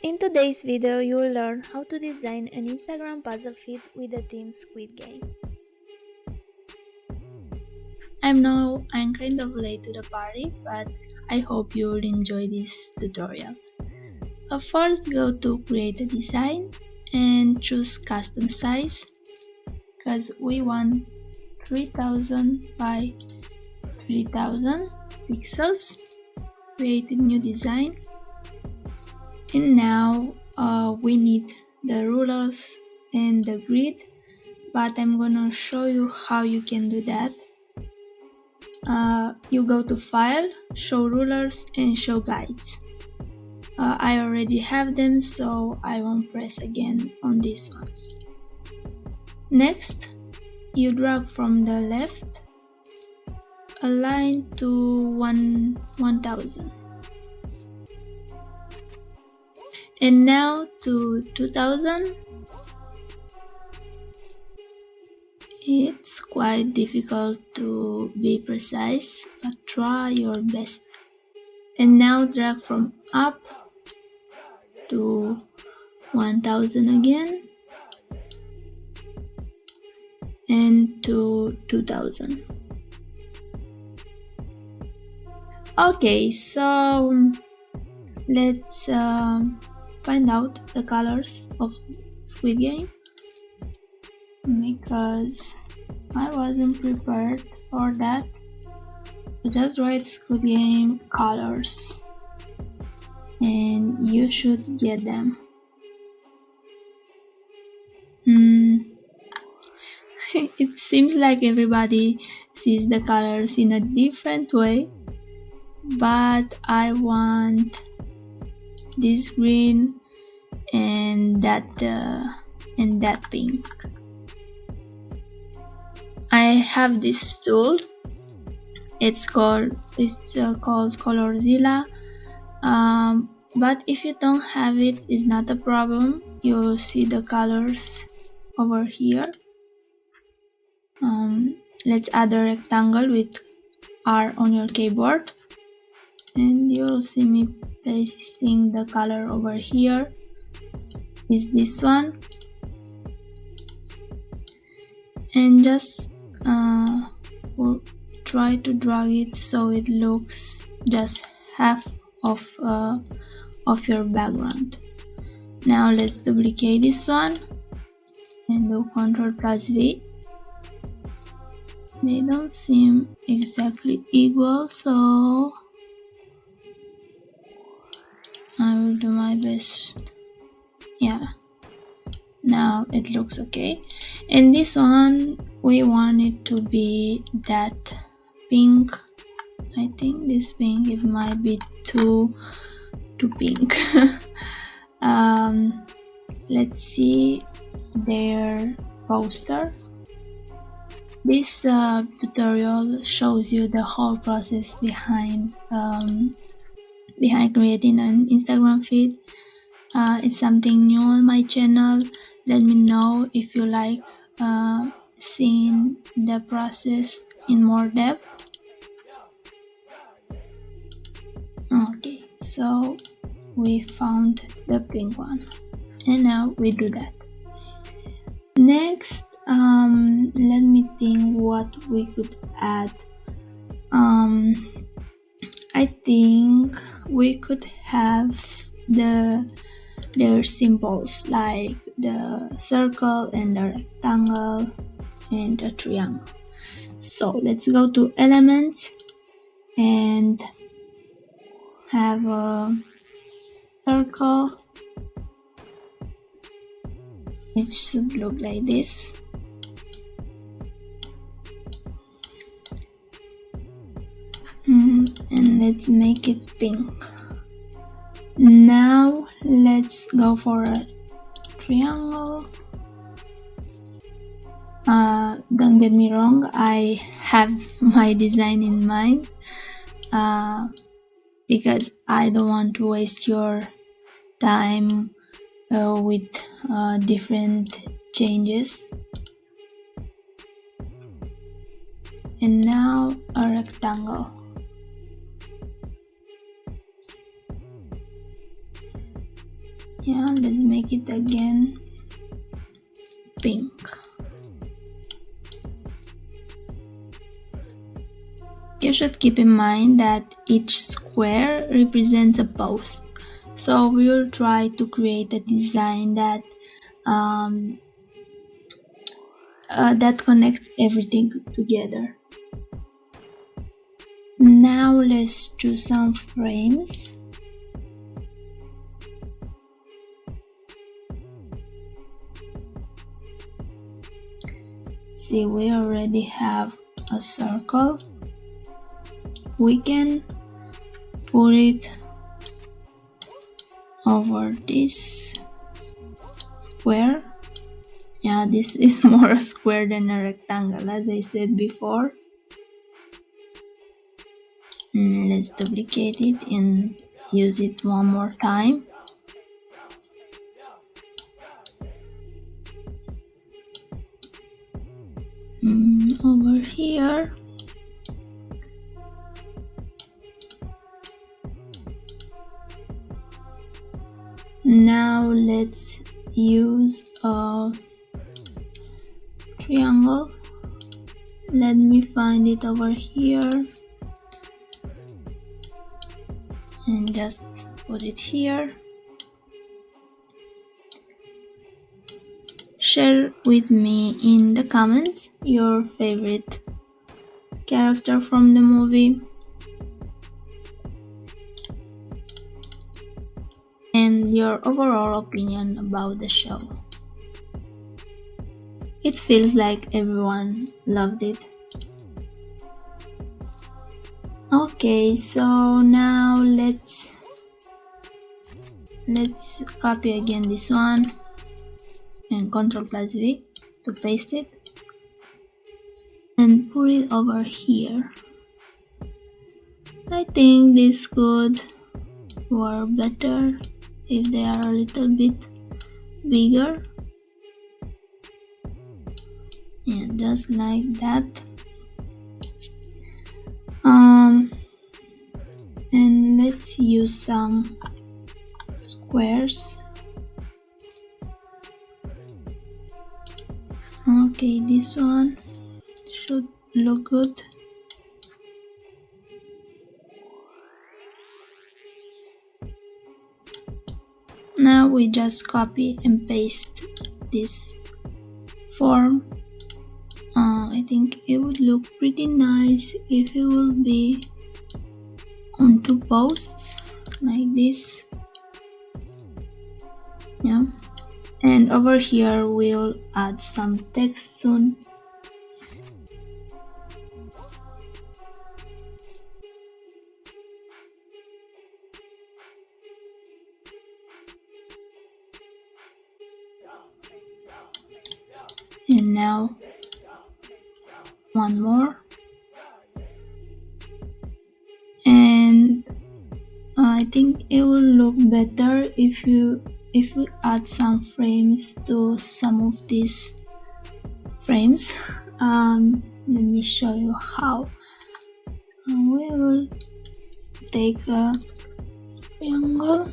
In today's video, you will learn how to design an Instagram puzzle feed with the theme Squid Game. I'm kind of late to the party, but I hope you will enjoy this tutorial. First, go to create a design and choose custom size because we want 3000 by 3000 pixels. Create a new design, and now we need the rulers and the grid, but I'm gonna show you how you can do that. You go to File, Show Rulers, and Show Guides. I already have them, so I won't press again on these ones. Next, you drag from the left a line to 1000. And now to 2000. It's quite difficult to be precise, but try your best. And now drag from up to 1000 again and to 2000. Okay, so let's find out the colors of Squid Game, because I wasn't prepared for that. So just write Squid Game colors and you should get them. It seems like everybody sees the colors in a different way, but I want this green and that pink. I have this tool. It's called Colorzilla. But if you don't have it, it's not a problem. You'll see the colors over here. Let's add a rectangle with R on your keyboard, and you'll see me pasting the color over here. Is this one, and just we'll try to drag it so it looks just half of your background. Now let's duplicate this one and do Ctrl+V. They don't seem exactly equal, so I will do my best. Yeah, now it looks okay. And this one, we want it to be that pink. I think this pink, it might be too pink. Let's see their poster. This tutorial shows you the whole process behind creating an Instagram feed. It's something new on my channel. Let me know if you like seeing the process in more depth. Okay, so we found the pink one, and now we do that. Next, let me think what we could add. I think we could have their symbols, like the circle and the rectangle and the triangle. So let's go to elements and have a circle. It should look like this. And let's make it pink. Now let's go for a triangle. Don't get me wrong, I have my design in mind, because I don't want to waste your time with different changes. And now a rectangle. Yeah, let's make it again pink. You should keep in mind that each square represents a post. So we will try to create a design that that connects everything together. Now let's choose some frames. See, we already have a circle. We can put it over this square. Yeah, this is more a square than a rectangle, as I said before. Let's duplicate it and use it one more time. Over here. Now let's use a triangle. Let me find it over here and just put it here. Share with me in the comments your favorite character from the movie and your overall opinion about the show. It feels like everyone loved it. Okay, so now let's copy again this one and Ctrl+V to paste it and put it over here. I think this could work better if they are a little bit bigger. And just like that. And let's use some squares. Okay, this one should look good. Now we just copy and paste this form. I think it would look pretty nice if it will be on two posts like this. Yeah, and over here we'll add some text soon. And now one more, and I think it will look better if we add some frames to some of these frames. Let me show you how. We will take a triangle.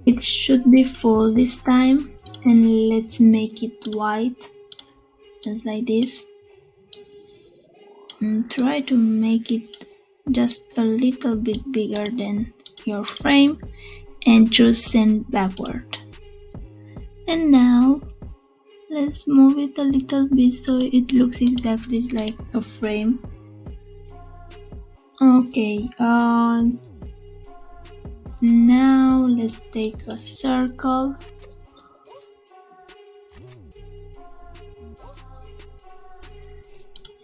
It should be full this time, and let's make it white, just like this. And try to make it just a little bit bigger than your frame and choose send backward. And now let's move it a little bit so it looks exactly like a frame. Okay, now let's take a circle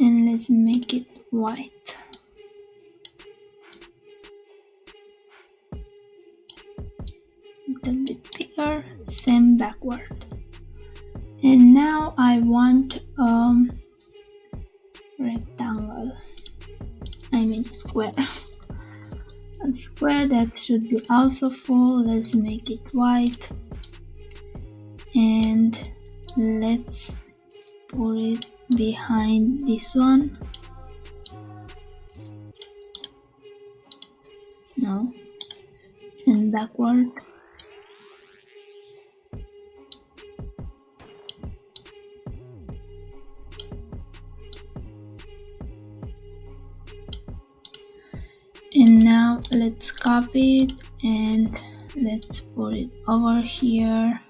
and let's make it white. A little bit bigger, same backward. And now I want rectangle. I mean square. A square that should be also full. Let's make it white. And let's put it behind this one. No. And backward. And now let's copy it and let's put it over here,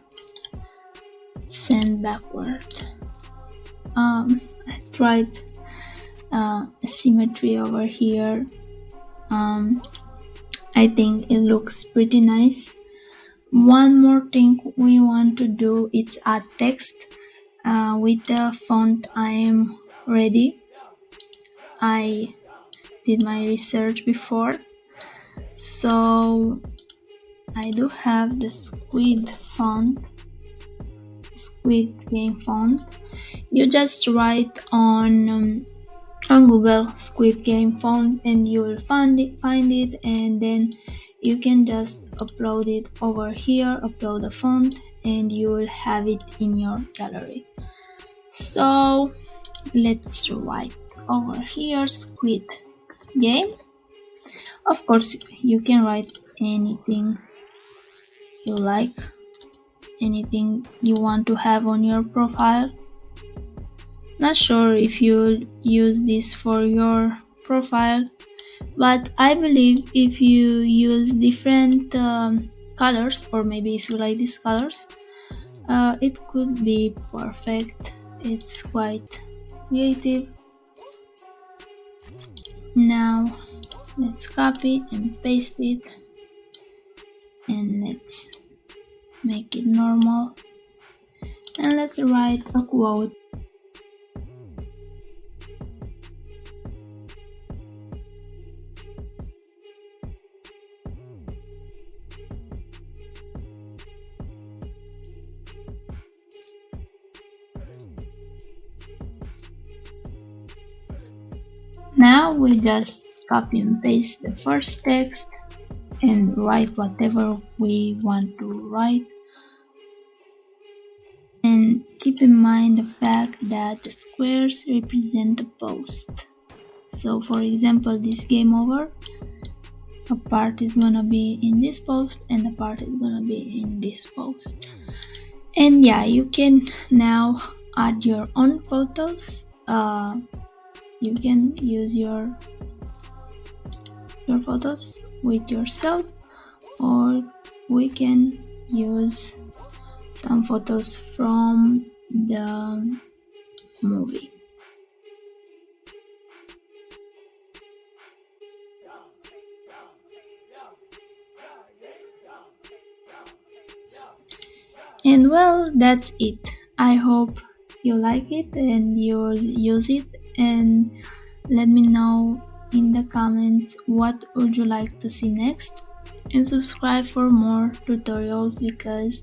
send backward. I tried symmetry over here. I think it looks pretty nice. One more thing we want to do is add text. With the font I am ready. I did my research before, so I do have the Squid font, Squid game font. You just write on Google Squid game font and you will find it, and then you can just upload it over here, upload the font, and you will have it in your gallery. So let's write over here Squid game. Of course you can write anything you like, anything you want to have on your profile. Not sure if you'll use this for your profile, but I believe if you use different colors, or maybe if you like these colors, it could be perfect. It's quite creative. Now let's copy and paste it, and let's make it normal, and let's write a quote. Now we just copy and paste the first text and write whatever we want to write. And keep in mind the fact that the squares represent the post. So for example, this game over, a part is gonna be in this post and a part is gonna be in this post. And yeah, you can now add your own photos. You can use your photos with yourself, or we can use some photos from the movie. And well, that's it. I hope you like it and you'll use it, and let me know in the comments what would you like to see next, and subscribe for more tutorials because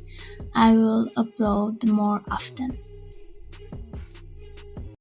I will upload more often.